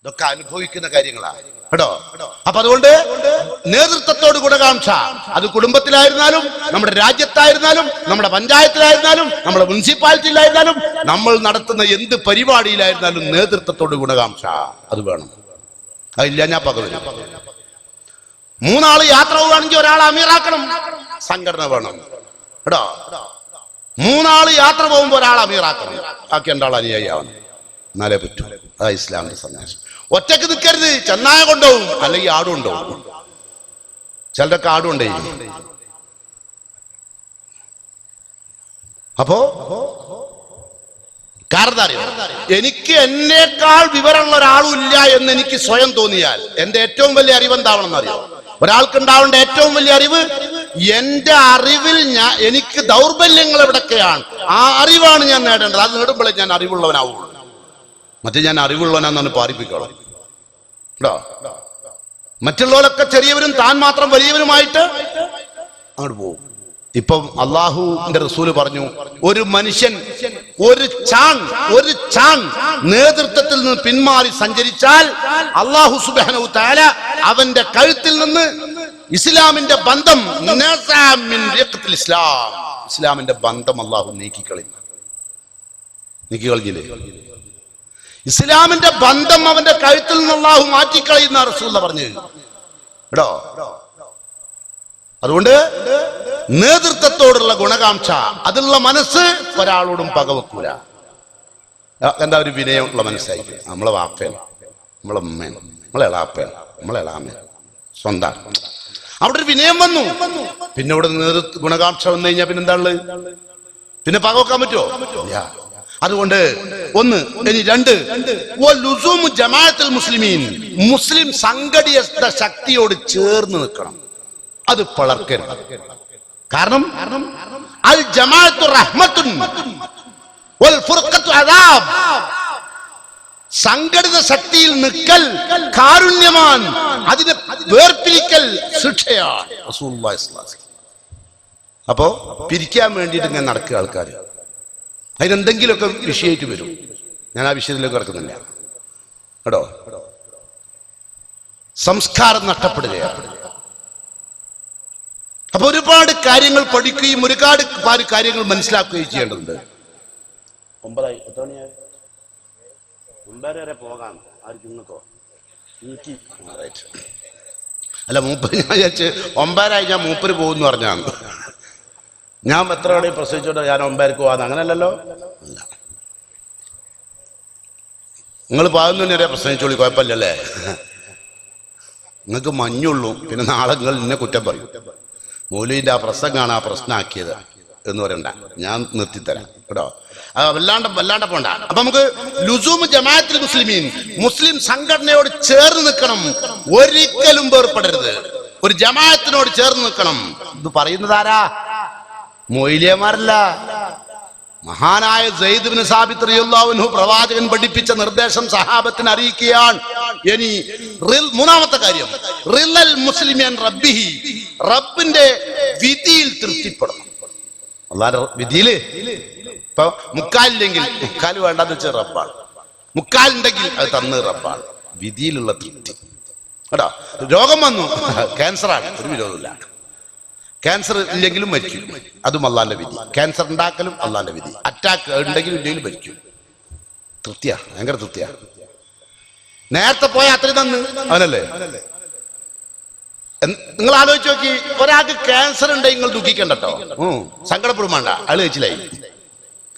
ഇതൊക്കെ അനുഭവിക്കുന്ന കാര്യങ്ങളാണ് കേട്ടോ. അപ്പൊ അതുകൊണ്ട് നേതൃത്വത്തോട് ഗുണകാംക്ഷ, അത് കുടുംബത്തിലായിരുന്നാലും നമ്മുടെ രാജ്യത്തായിരുന്നാലും നമ്മുടെ പഞ്ചായത്തിലായിരുന്നാലും നമ്മുടെ മുനിസിപ്പാലിറ്റിയിലായിരുന്നാലും നമ്മൾ നടത്തുന്ന എന്ത് പരിപാടിയിലായിരുന്നാലും നേതൃത്വത്തോട് ഗുണകാംക്ഷ അത് വേണം. അതില്ല ഞാൻ പകവരും. മൂന്നാള് യാത്ര പോവുകയാണെങ്കിൽ ഒരാളെ അമീറാക്കണം, സംഘടന വേണം കേട്ടോ. മൂന്നാള് യാത്ര പോകുമ്പോ ഒരാളെ അമീറാക്കണം, ബാക്കി രണ്ടാൾ അനുയായി ആവണം, എന്നാലേ പറ്റൂ. അതാ ഇസ്ലാമിന്റെ സന്ദേശം. ഒറ്റക്ക് നിൽക്കരുത്, ചെന്നായ കൊണ്ടുപോകും, അല്ലെങ്കിൽ ആടും കൊണ്ടുപോകും. ചിലരൊക്കെ ആടും കൊണ്ടേ. അപ്പോ കാരണം എനിക്ക് എന്നേക്കാൾ വിവരമുള്ള ഒരാളും ഇല്ല എന്ന് എനിക്ക് സ്വയം തോന്നിയാൽ എന്റെ ഏറ്റവും വലിയ അറിവ് എന്താവണം എന്നറിയോ? ഒരാൾക്ക് ഉണ്ടാവേണ്ട ഏറ്റവും വലിയ അറിവ് എന്റെ അറിവിൽ എനിക്ക് ദൗർബല്യങ്ങൾ എവിടൊക്കെയാണ്, ആ അറിവാണ് ഞാൻ നേടേണ്ടത്. അത് നേടുമ്പോഴേ ഞാൻ അറിവുള്ളവനാവുള്ളൂ. മറ്റേ ഞാൻ അറിവുള്ളവനാന്നാണ് പാറിപ്പിക്കണം കേട്ടോ. മറ്റുള്ളവരൊക്കെ ചെറിയവരും താൻ മാത്രം വലിയവരുമായിട്ട് അങ്ങോട്ട് പോകും. ഇപ്പം അള്ളാഹുവിന്റെ റസൂല് പറഞ്ഞു, ഒരു മനുഷ്യൻ ഒരു ചാൺ നേതൃത്വത്തിൽ നിന്ന് പിന്മാറി സഞ്ചരിച്ചാൽ അള്ളാഹു സുബ്ഹാനഹു തആല അവന്റെ കഴുത്തിൽ നിന്ന് ഇസ്ലാമിന്റെ ബന്ധം, ഇസ്ലാമിന്റെ ബന്ധം അള്ളാഹു നീക്കിക്കളഞ്ഞില്ലേ? ഇസ്ലാമിന്റെ ബന്ധം അവന്റെ കഴുത്തിൽ നിന്ന് അള്ളാഹു മാറ്റിക്കളയുന്ന റസൂൽ പറഞ്ഞു കേട്ടോ. അതുകൊണ്ട് നേതൃത്വത്തോടുള്ള ഗുണകാംക്ഷ, അതിലുള്ള മനസ്സ് ഒരാളോടും പകവെക്കൂല. എന്താ ഒരു വിനയമുള്ള മനസ്സായിരിക്കും. നമ്മളെ വാപ്പേൻ, നമ്മളെ ഉമ്മേൻ, നമ്മളെ എളാപ്പേൻ, നമ്മളെ എളാമേൻ, സ്വന്തം അവിടെ ഒരു വിനയം വന്നു. പിന്നെ ഇവിടെ ഗുണകാംക്ഷ വന്നു കഴിഞ്ഞാൽ പിന്നെന്താ ഉള്ളത്? പിന്നെ പകവെക്കാൻ പറ്റുമോ? അതുകൊണ്ട് ഒന്ന്. ഇനി രണ്ട്, ജമാഅത്തുൽ മുസ്ലിമീൻ, മുസ്ലിം സംഘടിത ശക്തിയോട് ചേർന്ന് നിൽക്കണം, അത് പിളർക്കരുത്. കാരണം അൽ ജമാഅത്തു റഹ്മത്തുൻ വൽ ഫുർഖത്തു അദാബ്. സംഘടിത ശക്തിയിൽ നിൽക്കൽ കാരുണ്യമാൻ, അതിനെ വേർപിരിക്കൽ ശിക്ഷയാണ്. റസൂലുള്ളാഹി സ്വല്ലല്ലാഹു അലൈഹി വസല്ലം. അപ്പോ പിരിക്കാൻ വേണ്ടിയിട്ട് ഇങ്ങനെ നടക്കുക ആൾക്കാർ, അതിനെന്തെങ്കിലുമൊക്കെ വിഷയമായിട്ട് വരും. ഞാൻ ആ വിഷയത്തിലേക്ക് കിടക്കുന്നില്ല കേട്ടോ. സംസ്കാരം നഷ്ടപ്പെടുകയാണ്. അപ്പൊ ഒരുപാട് കാര്യങ്ങൾ പഠിക്കുകയും ഒരുപാട് കാര്യങ്ങൾ മനസ്സിലാക്കുകയും ചെയ്യേണ്ടതുണ്ട്. 9 വരെ പോകാം. അല്ല, മൂപ്പര് ഞാൻ വിചാരിച്ച് 9 ഞാൻ മൂപ്പര് പോകുന്നു പറഞ്ഞാണ്. ഞാൻ എത്ര വേണേ പ്രസവിച്ചോട്ടെ, ഞാൻ 9 പോകാന്ന്, അങ്ങനെയല്ലല്ലോ. അല്ല, നിങ്ങൾ 11 വരെ പ്രസവിച്ചോളി, കുഴപ്പമില്ലല്ലേ? നിങ്ങൾക്ക് മഞ്ഞുള്ളൂ, പിന്നെ നാളെ നിങ്ങൾ എന്നെ കുറ്റം പറയും. മൗലവിന്റെ ആ പ്രസംഗമാണ് ആ പ്രശ്നമാക്കിയത് എന്ന് പറയണ്ട, ഞാൻ നിർത്തിത്തരാം കേട്ടോ. വല്ലാണ്ട് പോണ്ട. അപ്പൊ നമുക്ക് ലുസൂമ് ജമാഅത്തുൽ മുസ്ലിമീൻ, മുസ്ലിം സംഘടനയോട് ചേർന്ന് നിൽക്കണം, ഒരിക്കലും വേർപ്പെടരുത്. ഒരു ജമാഅത്തിനോട് ചേർന്ന് നിൽക്കണം. ഇത് പറയുന്നത് ആരാ? മൊയ്ലിയമാരല്ല, മഹാനായ സയ്യിദ് ഇബ്നു സാബിത്ത് റളിയല്ലാഹു അൻഹു പ്രവാചകൻ പഠിപ്പിച്ച നിർദ്ദേശം സഹാബത്തിന് അറിയിക്കുകയാണ്. ഇനി മൂന്നാമത്തെ കാര്യം, റിലൽ മുസ്ലിമൻ റബ്ബിഹി, റബ്ബിന്റെ വിധിയിൽ തൃപ്തിപ്പെടണം. അല്ലാഹുവിന്റെ വിധിയില് ഇപ്പൊ മുക്കാലില്ലെങ്കിൽ, മുക്കാൽ വേണ്ടെന്ന് വെച്ചാൽ റബ്ബാണ്, മുക്കാലുണ്ടെങ്കിൽ അത് തന്ന് റബ്ബാണ്. വിധിയിലുള്ള തൃപ്തി കേട്ടോ. രോഗം വന്നു, ക്യാൻസറാണ്, ഒരു വിരോധമില്ല. ക്യാൻസർ ഇല്ലെങ്കിലും മരിക്കും, അതും അള്ളാന്റെ വിധി. ക്യാൻസർ ഉണ്ടാക്കലും അള്ളാന്റെ വിധി. അറ്റാക്ക് ഉണ്ടെങ്കിലും ഇല്ലെങ്കിലും മരിക്കും. തൃപ്തിയാ, ഭയങ്കര തൃപ്തിയാ. നേരത്തെ പോയ അത്രയും തന്ന് അവനല്ലേ. നിങ്ങൾ ആലോചിച്ച് നോക്കി, ഒരാൾക്ക് ക്യാൻസർ ഉണ്ടെങ്കിൽ നിങ്ങൾ ദുഃഖിക്കണ്ടോ, സങ്കടപ്പെടും വേണ്ട, അയാൾ കഴിച്ചില്ലായി,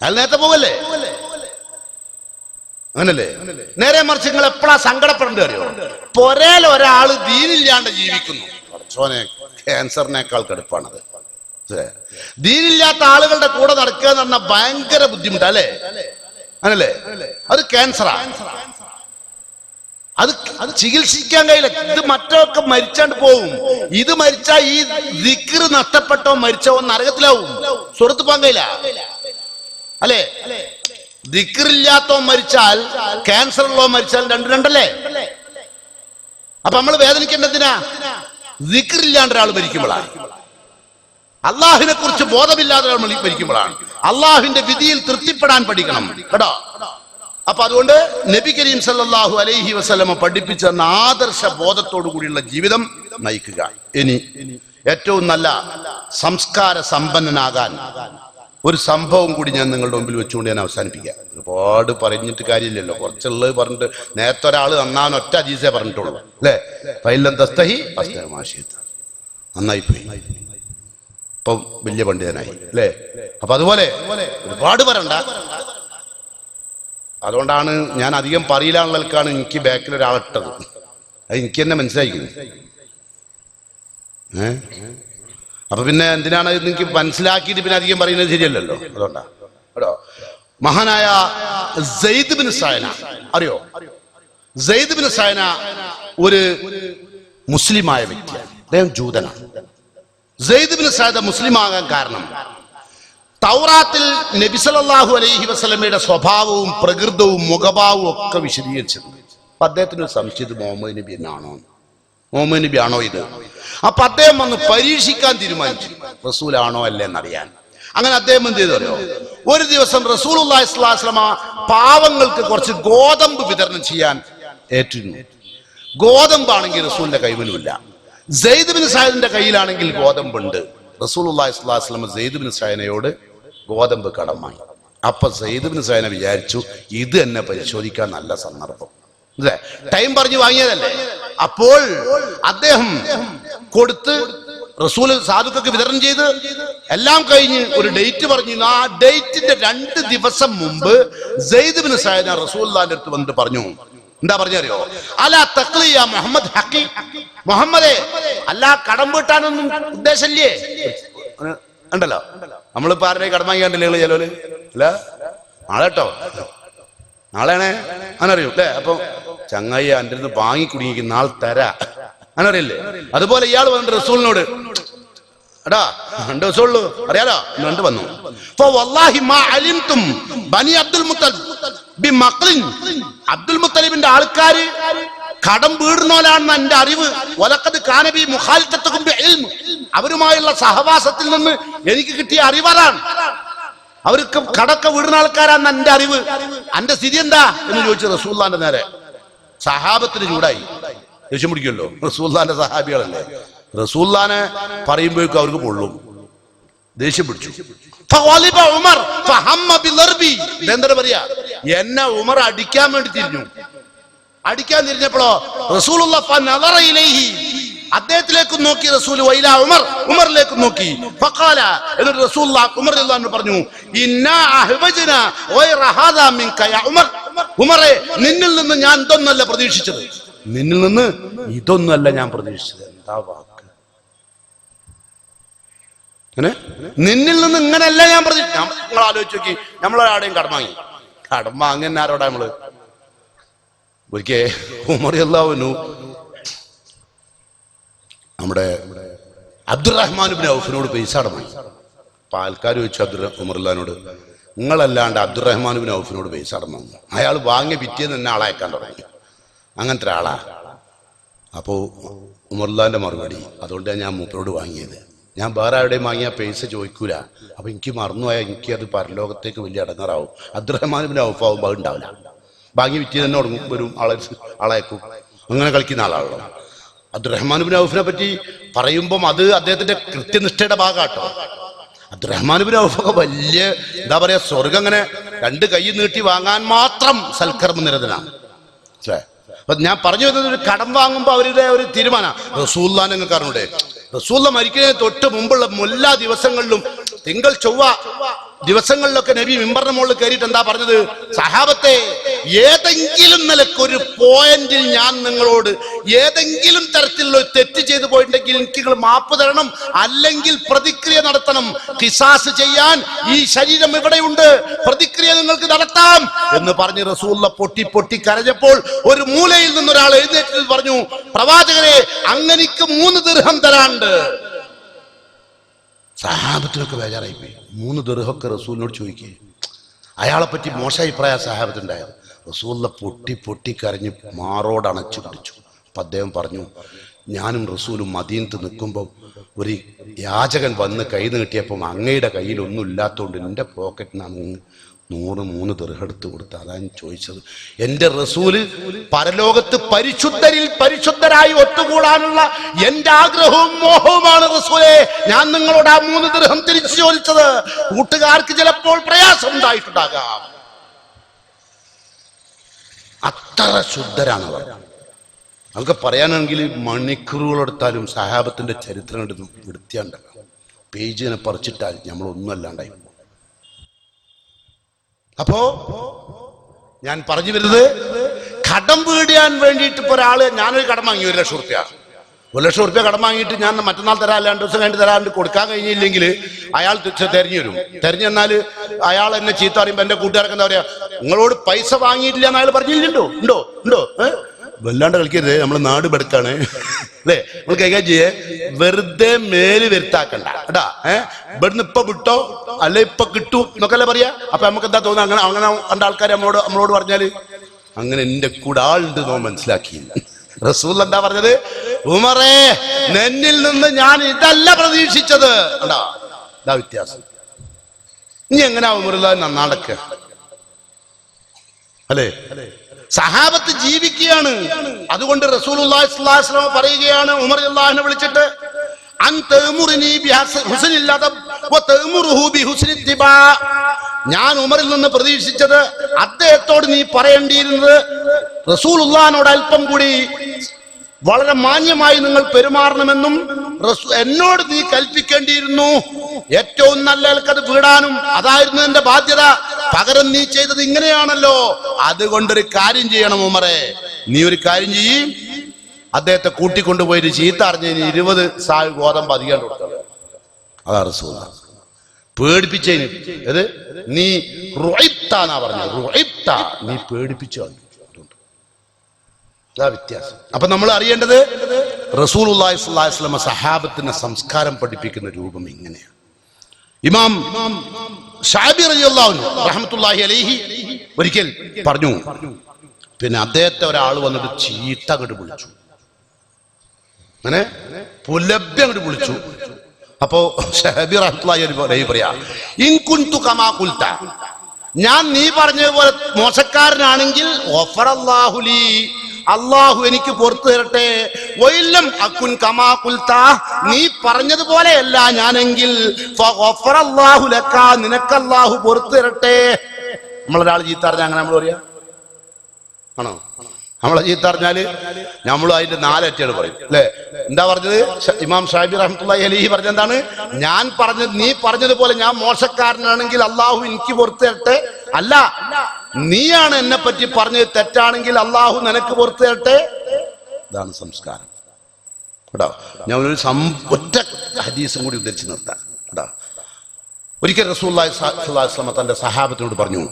അയാൾ നേരത്തെ പോവല്ലേ, അങ്ങനല്ലേ? നേരെ മറിച്ച് നിങ്ങൾ എപ്പോഴാ സങ്കടപ്പെടേണ്ടി അറിയോ? പൊരേൽ ഒരാള് ദീനില്ലാണ്ട് ജീവിക്കുന്നു, കുറച്ചോനെ ക്യാൻസറിനേക്കാൾ കടുപ്പാണത്. ദീനില്ലാത്ത ആളുകളുടെ കൂടെ നടക്കുക എന്ന് പറഞ്ഞാൽ ഭയങ്കര ബുദ്ധിമുട്ടാ അല്ലേ? അങ്ങനല്ലേ? അത് ക്യാൻസറാ, അത് ചികിത്സിക്കാൻ കഴിയില്ല. ഇത് മറ്റൊക്കെ മരിച്ചാണ്ട് പോവും. ഇത് മരിച്ചാ ഈ ദിക്ർ നഷ്ടപ്പെട്ടോ മരിച്ചോ നരകത്തിലാവും, സ്വർഗ്ഗത്ത് പോകാൻ കഴിയില്ല അല്ലേ? ദിക്റില്ലാത്തോ മരിച്ചാൽ, ക്യാൻസർ ഉള്ളോ മരിച്ചാൽ രണ്ടല്ലേ? അപ്പൊ നമ്മൾ വേദനിക്കേണ്ടതിനാ? ദിക്റില്ലാണ്ട് ഒരാൾ മരിക്കുമ്പോഴാണ്, അള്ളാഹിനെ കുറിച്ച് ബോധമില്ലാതെ ഒരാൾ മരിക്കുമ്പോഴാണ്. അള്ളാഹുവിന്റെ വിധിയിൽ തൃപ്തിപ്പെടാൻ പഠിക്കണം കേട്ടോ. അപ്പൊ അതുകൊണ്ട് നബി കരീം സല്ലല്ലാഹു അലൈഹി വസല്ലമ പഠിപ്പിച്ച ആദർശ ബോധത്തോടു കൂടിയുള്ള ജീവിതം നയിക്കുക. ഇനി ഏറ്റവും നല്ല സംസ്കാര സമ്പന്നനാകാൻ ഒരു സംഭവം കൂടി ഞാൻ നിങ്ങളുടെ മുമ്പിൽ വെച്ചുകൊണ്ട് ഞാൻ അവസാനിപ്പിക്കാം. ഒരുപാട് പറഞ്ഞിട്ട് കാര്യമില്ലല്ലോ, കുറച്ചുള്ളത് പറഞ്ഞിട്ട് നേരത്തെ ഒരാൾ നന്നാൻ ഒറ്റ ഹദീസേ പറഞ്ഞിട്ടുള്ളൂ അല്ലേ? ഫൈലം തസ്തഹി മാഷിയത്ത്, നന്നായിപ്പോയി, ഇപ്പം വലിയ പണ്ഡിതനായി അല്ലേ? അപ്പൊ അതുപോലെ ഒരുപാട് പറയണ്ട. അതുകൊണ്ടാണ് ഞാൻ അധികം പറയില്ലാന്നുള്ളവർക്കാണ് എനിക്ക് ബാക്കിൽ ഒരാളിട്ടത്. അത് എനിക്ക് തന്നെ മനസ്സിലായിരിക്കുന്നു. അപ്പൊ പിന്നെ എന്തിനാണ് നിങ്ങൾക്ക് മനസ്സിലാക്കിയിട്ട് പിന്നെ അധികം പറയുന്നത് ശരിയല്ലല്ലോ. അതുകൊണ്ടാ കേട്ടോ. മഹാനായ സെയ്ദ് ബിൻ സഅന അറിയോ? സെയ്ദ് ബിൻ സഅന ഒരു മുസ്ലിമായ വ്യക്തിയാണ്. അദ്ദേഹം ജൂതനാണ്. സെയ്ദ് ബിൻ സഅന മുസ്ലിം ആകാൻ കാരണം തൗറാത്തിൽ നബി സല്ലല്ലാഹു അലൈഹി വസല്ലമയുടെ സ്വഭാവവും പ്രകൃതവും മുഖഭാവവും ഒക്കെ വിശദീകരിച്ചിട്ടുണ്ട്. അപ്പൊ അദ്ദേഹത്തിന് ഒരു സംശയം, മുഹമ്മദ് നബി എന്നാണോ, മുഹമ്മദ് നബി ആണോ ഇത്? അപ്പൊ അദ്ദേഹം വന്ന് പരീക്ഷിക്കാൻ തീരുമാനിച്ചു, റസൂലാണോ അല്ലേ എന്നറിയാൻ. അങ്ങനെ അദ്ദേഹം എന്ത് ചെയ്തോ, ഒരു ദിവസം റസൂലുള്ളാഹി സ്വല്ലല്ലാഹു അലൈഹി വസല്ലമ പാവങ്ങൾക്ക് കുറച്ച് ഗോതമ്പ് വിതരണം ചെയ്യാൻ ഏറ്റിരുന്നു. ഗോതമ്പാണെങ്കിൽ റസൂലിന്റെ കൈവനുമില്ല, സെയ്ദ് ബിൻ സഅദിന്റെ കയ്യിലാണെങ്കിൽ ഗോതമ്പുണ്ട്. റസൂലുള്ളാഹി സ്വല്ലല്ലാഹു അലൈഹി വസല്ലമ സെയ്ദ് ബിൻ സഅദിനോട് ഗോതമ്പ് കടം വാങ്ങി. അപ്പൊ സെയ്ദ് ബിൻ സഅദ് വിചാരിച്ചു ഇത് എന്നെ പരിശോധിക്കാൻ നല്ല സന്ദർഭം, ടൈം പറഞ്ഞു വാങ്ങിയതല്ലേ. അപ്പോൾ അദ്ദേഹം കൊടുത്ത് റസൂൽ സാധുക്കൾക്ക് വിതരണം ചെയ്ത് എല്ലാം കഴിഞ്ഞ് ഒരു ഡേറ്റ് പറഞ്ഞു. ആ ഡേറ്റിന്റെ 2 ദിവസം മുമ്പ് സെയ്ദ് ബിൻ സഅദ് റസൂലുള്ളാഹിന്റെ അടുത്ത് വന്നിട്ട് പറഞ്ഞു, എന്താ പറഞ്ഞറിയോ? അലാ തഖ്ലിയ മുഹമ്മദ് ഹഖി, മുഹമ്മദേ അല്ല കടം വീട്ടാനൊന്നും ഉദ്ദേശമില്ലേ? ഉണ്ടല്ലോ, നമ്മളിപ്പോ ആരുടെ കടം വാങ്ങിയാണ്ടല്ലേ ചെലോല് അല്ല, നാളെ കേട്ടോ, നാളെയാണേ അങ്ങനറിയും അല്ലേ? അപ്പൊ ചങ്ങായി എൻ്റെ അടുത്ത് വാങ്ങി കുടുങ്ങിക്ക് നാളെ തരാ അങ്ങനറിയില്ലേ? അതുപോലെ ഇയാൾ വന്നിട്ട് റസൂലിനോട് എടാ 2 ദിവസമുള്ളൂ അറിയാലോ എന്നിട്ട് വന്നു. ബനി അബ്ദുൽ മുത്തലിബിന്റെ ആൾക്കാര് കടം വീടുന്നോലാണെന്ന് എന്റെ അറിവ്. അവരുമായുള്ള സഹവാസത്തിൽ നിന്ന് എനിക്ക് കിട്ടിയ അറിവാണ്. അവർക്ക് കടക്ക വീടുന്ന ആൾക്കാരാണെന്ന് എന്റെ അറിവ്. എന്റെ സ്ഥിതി എന്താ എന്ന് ചോദിച്ചു റസൂലുള്ളാഹിന്റെ നേരെ. സഹാബത്തിന് ചൂടായി, ദേഷ്യം പിടിക്കുമല്ലോ, റസൂലുള്ളാഹിന്റെ സഹാബികളല്ലേ. റസൂലുള്ളാഹിനെ പറയുമ്പോഴേക്കും അവർക്ക് പൊള്ളും, ദേഷ്യം പിടിച്ചു. എന്താ പറയാ, എന്നെ ഉമർ അടിക്കാൻ വേണ്ടി തിരിഞ്ഞു. അടിക്കാൻ തിരിഞ്ഞപ്പോഴോ റസൂലുള്ളാഹി അദ്ദേഹത്തിലേക്ക് നോക്കി, റസൂൽ വൈല ഉമർ, ഉമറിലേക്ക് നോക്കി. ഫഖാല, എന്നിട്ട് റസൂലുള്ളാഹി ഉമർ റളിയല്ലാഹു അൻഹു പറഞ്ഞു, ഇന്നാ അഹ്വജനാ ഗൈറ ഹാദാ മിൻക യാ ഉമർ. ഉമറേ, നിന്നിൽ നിന്ന് ഞാൻ ഇതൊന്നല്ല പ്രതീക്ഷിച്ചത്, നിന്നിൽ നിന്ന് ഇതൊന്നല്ല ഞാൻ പ്രതീക്ഷിച്ചത്. എന്താ വാക്ക്, നിന്നിൽ നിന്ന് ഇങ്ങനെയല്ല ഞാൻ പ്രതീക്ഷിച്ചു. നിങ്ങൾ ആലോചിച്ച് നോക്കി, നമ്മളൊരാടെയും കടം വാങ്ങി, കടം വാങ്ങുന്ന ആരോടാ നമ്മള്? ഒരിക്കൽ ഉമർ റളിയല്ലാഹു അൻഹു നമ്മുടെ അബ്ദുറഹ്മാൻ ഇബ്നു ഔഫിനോട് പൈസ കടം വാങ്ങി. അപ്പൊ ആൾക്കാർ ചോദിച്ചു ഉമർ റളിയല്ലാഹുവിനോട്, നിങ്ങളല്ലാണ്ട് അബ്ദുറഹ്മാൻ ഇബ്നു ഔഫിനോട് പൈസ കടം വാങ്ങും? അയാൾ വാങ്ങിയ പിറ്റേന്ന് തന്നെ ആളയക്കാൻ തുടങ്ങി, അങ്ങനത്തെ ഒരാളാ. അപ്പോ ഉമർ റളിയല്ലാഹുവിന്റെ മറുപടി, അതുകൊണ്ടാണ് ഞാൻ മൂപ്പരോട് വാങ്ങിയത്, ഞാൻ വേറെ എവിടെയും വാങ്ങിയ പൈസ ചോദിക്കൂല. അപ്പൊ എനിക്ക് മറന്നുപോയാൽ എനിക്ക് അത് പരലോകത്തേക്ക് വലിയ അടങ്ങാറാവും. അബ്ദുറഹ്മാൻ ഇബ്നു ഔഫ് ആവുമ്പോൾ അത് ഉണ്ടാവില്ല, വാങ്ങി വിറ്റ് തന്നെ തുടങ്ങും, വരും, ആളയക്കും, അങ്ങനെ കളിക്കുന്ന ആളാണല്ലോ. അബ്ദുറഹ്മാൻ ഇബ്നു ഔഫിനെ പറ്റി പറയുമ്പം അത് അദ്ദേഹത്തിന്റെ കൃത്യനിഷ്ഠയുടെ ഭാഗമാട്ടോ. അബ്ദുറഹ്മാൻ ഇബ്നു ഔഫൊക്കെ വലിയ എന്താ പറയാ, സ്വർഗം അങ്ങനെ 2 കൈ നീട്ടി വാങ്ങാൻ മാത്രം സൽക്കർമ്മ നിരതനാണ്. അപ്പൊ ഞാൻ പറഞ്ഞു വരുന്നത്, ഒരു കടം വാങ്ങുമ്പോൾ അവരുടെ ഒരു തീരുമാനം. റസൂലുള്ളാഹിനെ നിങ്ങൾക്ക് അറിഞ്ഞൂടെ? റസൂലുള്ളാഹി മരിക്കുന്നതിന് തൊട്ട് മുമ്പുള്ള എല്ലാ ദിവസങ്ങളിലും, തിങ്കൾ ചൊവ്വ ദിവസങ്ങളിലൊക്കെ നബി മിമ്പറിന്റെ മുകളിൽ കയറിയിട്ട് എന്താ പറഞ്ഞത്? സഹാബത്തെ, ഏതെങ്കിലും നിലക്കൊരു പോയിന്റിൽ ഞാൻ നിങ്ങളോട് ഏതെങ്കിലും തരത്തിലുള്ള തെറ്റ് ചെയ്തു പോയിട്ടുണ്ടെങ്കിൽ എനിക്ക് നിങ്ങൾ മാപ്പ് തരണം, അല്ലെങ്കിൽ പ്രതിക്രിയ നടത്തണം. ഖിസാസ് ചെയ്യാൻ ഈ ശരീരം ഇവിടെയുണ്ട്, പ്രതിക്രിയ നിങ്ങൾക്ക് നടത്താം എന്ന് പറഞ്ഞ് റസൂലുള്ളാഹി പൊട്ടി പൊട്ടി കരഞ്ഞപ്പോൾ ഒരു മൂലയിൽ നിന്നൊരാൾ എഴുന്നേറ്റ് പറഞ്ഞു, പ്രവാചകരെ, അങ്ങനിക്ക് 3 ദിർഹം തരാണ്ട്. സഹാബത്തിനൊക്കെ ബേജാറായി പോയി. 3 ദിർഹമൊക്കെ റസൂലിനോട് ചോദിക്കുക. അയാളെ പറ്റി മോശം അഭിപ്രായ സഹാബത്തുണ്ടായത്. റസൂലിനെ പൊട്ടി പൊട്ടി കരഞ്ഞ് മാറോട് അണച്ചു പിടിച്ചു. അപ്പം അദ്ദേഹം പറഞ്ഞു, ഞാനും റസൂലും മദീനത്ത് നിൽക്കുമ്പോൾ ഒരു യാചകൻ വന്ന് കൈ നീട്ടിയപ്പം അങ്ങയുടെ കയ്യിൽ ഒന്നും ഇല്ലാത്തതുകൊണ്ട് എൻ്റെ പോക്കറ്റിൽ നിന്ന് 103 ദിർഹം എടുത്ത് കൊടുത്ത്. അതാണ് ചോദിച്ചത്. എന്റെ റസൂല് പരലോകത്ത് പരിശുദ്ധരായി ഒത്തുകൂടാനുള്ള എന്റെ ആഗ്രഹവും മോഹവുമാണ് റസൂലേ. ഞാൻ നിങ്ങളോട് ആ 3 ദിർഹം തിരിച്ചു ചോദിച്ചത്. കൂട്ടുകാർക്ക് ചിലപ്പോൾ പ്രയാസം ഉണ്ടായിട്ടുണ്ടാകാം. അത്ര ശുദ്ധരാണ് അവർ. നമുക്ക് പറയാനാണെങ്കിൽ മണിക്കൂറുകളെടുത്താലും സഹാബത്തിന്റെ ചരിത്രം എടുത്ത് വൃത്തിയാണ്ടല്ല. പേജിനെ പറിച്ചിട്ടാൽ നമ്മളൊന്നും അല്ലാണ്ടായി. അപ്പോ ഞാൻ പറഞ്ഞു വരുന്നത്, കടം വീടാൻ വേണ്ടിയിട്ട് ഇപ്പൊ ഒരാള്, ഞാനൊരു കടം വാങ്ങി 1 ലക്ഷം റുപ്യ. 1 ലക്ഷം റുപ്യ കടം വാങ്ങിയിട്ട് ഞാൻ മറ്റന്നാൾ തരാൻ, 2 ദിവസം കഴിഞ്ഞ് തരാണ്ട് കൊടുക്കാൻ കഴിഞ്ഞില്ലെങ്കിൽ അയാൾ തെരഞ്ഞു വരും. തെരഞ്ഞു വന്നാല് അയാൾ എന്നെ ചീത്ത പറയുമ്പോ എന്റെ കൂട്ടുകാർക്ക് എന്താ പറയാ, നിങ്ങളോട് പൈസ വാങ്ങിയിട്ടില്ല എന്ന് അയാൾ പറഞ്ഞില്ലല്ലോ. ഉണ്ടോ വല്ലാണ്ട് കളിക്കരുത്, നമ്മളെ നാട് ബെടുക്കാണ് അല്ലേ. നമ്മൾ കൈകാര്യം ചെയ്യേ, വെറുതെ മേല് വരുത്താക്കണ്ട കേട്ടാ. ഇവിടുന്ന് ഇപ്പൊ വിട്ടോ അല്ലെ ഇപ്പൊ കിട്ടൂ എന്നൊക്കെ പറയാ. അപ്പൊ നമുക്ക് എന്താ തോന്നുന്നത്, അങ്ങനെ കണ്ട ആൾക്കാർ നമ്മളോട് പറഞ്ഞാല് അങ്ങനെ എന്റെ കൂടെ ആളുണ്ട് നോ മനസ്സിലാക്കി. റസൂൽ എന്താ പറഞ്ഞത്, ഉമറേ നിന്നിൽ നിന്ന് ഞാൻ ഇതല്ല പ്രതീക്ഷിച്ചത്. കണ്ടാ ഇതാ വ്യത്യാസം. ഇനി എങ്ങനെയാ ഉമറുള്ള നന്നാടക്ക അല്ലേ? സഹാബത്ത് ജീവിക്കുകയാണ്. അതുകൊണ്ട് റസൂലുള്ളാഹി സ്വല്ലല്ലാഹു അലൈഹി വസല്ലം പറയുകയാണ് ഉമർ റളിയല്ലാഹു വിളിച്ചിട്ട്, ഞാൻ ഉമറിൽ നിന്ന് പ്രതീക്ഷിച്ചത് അദ്ദേഹത്തോട് നീ പറയേണ്ടിയിരുന്നത് റസൂലുള്ളാഹിനോട് അല്പം കൂടി വളരെ മാന്യമായി നിങ്ങൾ പെരുമാറണമെന്നും എന്നോട് നീ കൽപ്പിക്കേണ്ടിയിരുന്നു. ഏറ്റവും നല്ല ആൾക്കത് വീടാനും അതായിരുന്നു എന്റെ ബാധ്യത. പകരം നീ ചെയ്തത് ഇങ്ങനെയാണല്ലോ. അതുകൊണ്ടൊരു കാര്യം ചെയ്യണം ഉമറേ, നീ ഒരു കാര്യം ചെയ്യും, അദ്ദേഹത്തെ കൂട്ടിക്കൊണ്ടുപോയിട്ട് ചീത്ത അറിഞ്ഞതിന് 20 സാൽ ഗോതമ്പ് അധികം കൊടുത്തത്. അതാ റസൂൽ പേടിപ്പിച്ചതിന്. അത് നീ റുഇബ്താന്നാ പറഞ്ഞത്. റുഇബ്ത, നീ പേടിപ്പിച്ചു. അതാ വ്യത്യാസം. അപ്പൊ നമ്മൾ അറിയേണ്ടത് റസൂലുള്ളാഹി സ്വല്ലല്ലാഹു അലൈഹി വസല്ലം സഹാബത്തിന്റെ സംസ്കാരം പഠിപ്പിക്കുന്ന രൂപം ഇങ്ങനെയാണ്. ഇമാം ശഅബി റളിയല്ലാഹു അൻഹു റഹ്മത്തുള്ളാഹി അലൈഹി ഒരിക്കൽ പറഞ്ഞു, പിന്നെ അദ്ദേഹത്തെ ഒരാൾ വന്നിട്ട് ചീത്ത അങ്ങോട്ട് വിളിച്ചു, അങ്ങനെ പുലഭ്യം അങ്ങോട്ട് വിളിച്ചു. അപ്പോ ശഅബി റഹ്മത്തുള്ളാഹി അലൈഹി പറയാ, ഇൻ കുൻതു കമാ ഖുൽത, ഞാൻ നീ പറഞ്ഞതുപോലെ മോശക്കാരനാണെങ്കിൽ ഗഫറല്ലാഹു ലീ, അള്ളാഹു എനിക്ക് പുറത്തു തരട്ടെ. വൈലം അകുൻ കമാ ഖുൽത, നീ പറഞ്ഞതുപോലെയല്ല ഞാനെങ്കിൽ ഫഗഫറല്ലാഹു ലക, നിനക്ക് അള്ളാഹു പുറത്തു തരട്ടെ. നമ്മളൊരാൾ ചീത്ത അറിഞ്ഞാൽ അങ്ങനെ നമ്മൾ പറയാ ആണോ? നമ്മളെ ചീത്ത അറിഞ്ഞാല് നമ്മൾ അതിന്റെ 4 അറ്റകൾ പറയും അല്ലെ? എന്താ പറഞ്ഞത് ഇമാം ശഅബി റഹ്മത്തുള്ളാഹി അലൈഹി പറഞ്ഞത് എന്താണ്? ഞാൻ പറഞ്ഞത്, നീ പറഞ്ഞതുപോലെ ഞാൻ മോശക്കാരനാണെങ്കിൽ അള്ളാഹു എനിക്ക് പുറത്തു തരട്ടെ. അല്ല, നീയാണ് എന്നെ പറ്റി പറഞ്ഞത് തെറ്റാണെങ്കിൽ അള്ളാഹു നിനക്ക് പുറത്തു തരട്ടെ. ഇതാണ് സംസ്കാരം കേട്ടോ. ഞാൻ ഒരു ഒറ്റ ഹദീസും കൂടി ഉദ്ധരിച്ച് നിർത്താം കേട്ടോ. ഒരിക്കൽ റസൂലുള്ളാഹി സ്വല്ലല്ലാഹു അലൈഹി വസല്ലം തന്റെ സഹാബത്തിനോട് പറഞ്ഞു,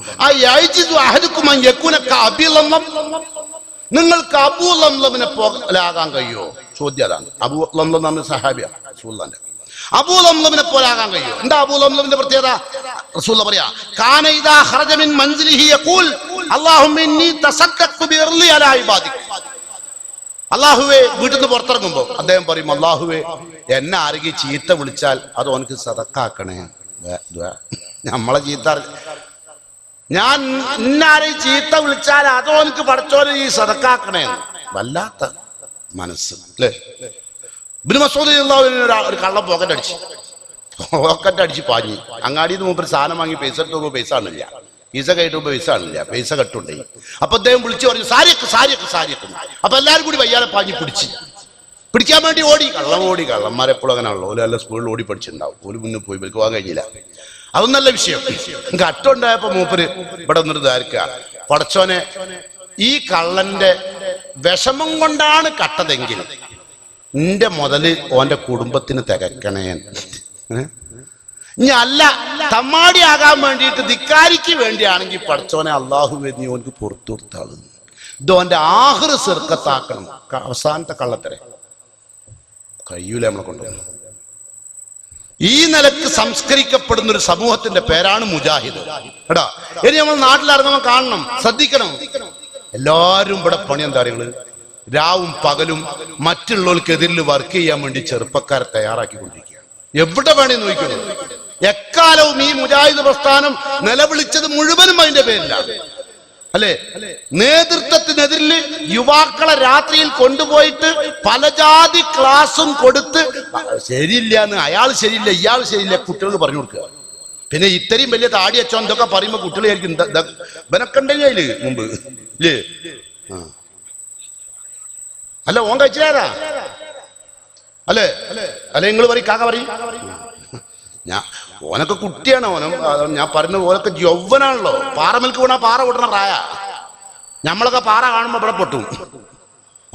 നിങ്ങൾക്ക് അബൂ ലംലമിനെ പോലാകാൻ കഴിയോ? ചോദ്യം അതാണ്. അബൂ ലംലം എന്ന് പറഞ്ഞ സഹാബിയാണ് റസൂലുള്ളാഹിന്റെ. അബൂ ലംലമിനെ പോലാകാൻ കഴിയോ? എന്താ അബൂ ലംലമിന്റെ പ്രത്യേകത? റസൂൽ പറയാ, കാന ഇദാ ഖറജ മിൻ മൻസിലിഹി യഖൂൽ അല്ലാഹുമ്മ ഇന്നി തസദ്ദഖ്തു ബിർളി അലാ ഇബാദിക്. അല്ലാഹുവേ, വീട്ടിൽ നിന്ന് പുറത്തിറങ്ങുമ്പോ അദ്ദേഹം പറയും, അല്ലാഹുവേ എന്നെ ആരെങ്കിലും ചീത്ത വിളിച്ചാൽ അത് ഓനക്ക് സദക്കാക്കണേ. നമ്മളെ ചീത്ത, ഞാൻ ഇന്നാരെയും ചീത്ത വിളിച്ചാൽ അതോ എനിക്ക് പഠിച്ചോനെ ഈ സദക്കാക്കണേ. വല്ലാത്ത മനസ്സ് അല്ലേ? ഇബ്നു മസ്ഊദ് റളിയല്ലാഹു അൻഹു ഒരു കള്ളം പോക്കറ്റ് അടിച്ച് പാഞ്ഞു. അങ്ങാടിയിൽ നിന്ന് മുമ്പ് സാധനം വാങ്ങി പൈസ എടുത്ത് പൈസ കാണില്ല, പൈസ കയറ്റുമ്പോ പൈസ കാണില്ല, പൈസ കെട്ടുണ്ടേ. അപ്പൊ അദ്ദേഹം വിളിച്ചു പറഞ്ഞു, സാരിയൊക്കെ. അപ്പൊ എല്ലാവരും കൂടി വയ്യാതെ പാഞ്ഞ് പിടിക്കാൻ വേണ്ടി ഓടി. കള്ളന്മാരെപ്പോഴും അങ്ങനെ ആണല്ലോ. ഓല് നല്ല സ്കൂളിൽ ഓടി പഠിച്ചിട്ടുണ്ടാവും. ഓല് മുന്നിൽ പോയി ഇവർക്ക് പോകാൻ കഴിഞ്ഞില്ല. അതൊന്നല്ല വിഷയം. കട്ടുണ്ടായപ്പോ മൂപ്പര് ഇവിടെ വന്നിട്ട് ധാരിക്ക, പടച്ചോനെ ഈ കള്ളന്റെ വിഷമം കൊണ്ടാണ് കട്ടതെങ്കിൽ നിന്റെ മുതല് ഓന്റെ കുടുംബത്തിന് തികക്കണേ. ഇനി അല്ല തമ്മാടിയാകാൻ വേണ്ടിയിട്ട് ധിക്കാരിക്ക് വേണ്ടിയാണെങ്കിൽ പടച്ചോനെ അള്ളാഹുവേ നീ ഓനക്ക് പുറത്തു കൊടുത്താള്. ഇത് ഓന്റെ ആഖിറ് സിർക്കത്താക്കണം. അവസാനത്തെ കള്ളത്തരെ കഴിയൂല നമ്മളെ കൊണ്ടുവന്നു. ഈ നിലക്ക് സംസ്കരിക്കപ്പെടുന്ന ഒരു സമൂഹത്തിന്റെ പേരാണ് മുജാഹിദ് കേട്ടോ. ഇനി നമ്മൾ നാട്ടിലിറങ്ങുമ്പോൾ കാണണം, ശ്രദ്ധിക്കണം. എല്ലാരും ഇവിടെ പണി എന്താ പറയുക, രാവും പകലും മറ്റുള്ളവർക്കെതിരിൽ വർക്ക് ചെയ്യാൻ വേണ്ടി ചെറുപ്പക്കാരെ തയ്യാറാക്കിക്കൊണ്ടിരിക്കുകയാണ്. എവിടെ വേണേ നോക്കിക്കോളൂ. എക്കാലവും ഈ മുജാഹിദ് പ്രസ്ഥാനം നിലവിളിച്ചത് മുഴുവനും അതിന്റെ പേരിലാണ്, അല്ലെ? നേതൃത്വത്തിനെതിരിൽ യുവാക്കളെ രാത്രിയിൽ കൊണ്ടുപോയിട്ട് പല ജാതി ക്ലാസും കൊടുത്ത് ശരിയില്ല എന്ന്, അയാൾ ശരിയില്ല, ഇയാൾ ശരിയില്ല, കുട്ടികൾക്ക് പറഞ്ഞു കൊടുക്കുക. പിന്നെ ഇത്രയും വലിയ താടി അച്ചോ എന്തൊക്കെ പറയുമ്പോ കുട്ടികളായിരിക്കും ഇവനൊക്കെണ്ടെങ്കിൽ അതില് മുമ്പ് ഇല്ലേ? അല്ല, ഓൻ കഴിച്ചാരാ അല്ലേ? അല്ലെ നിങ്ങൾ പറയും, കാക്ക പറയും. ഓനൊക്കെ കുട്ടിയാണ്. ഞാൻ പറഞ്ഞ ഓനൊക്കെ യൗവനാണല്ലോ. പാറമൽക്ക് വീണാ പാറ പൊട്ടണ പ്രായ. നമ്മളൊക്കെ പാറ കാണുമ്പോ ഇവിടെ പൊട്ടും.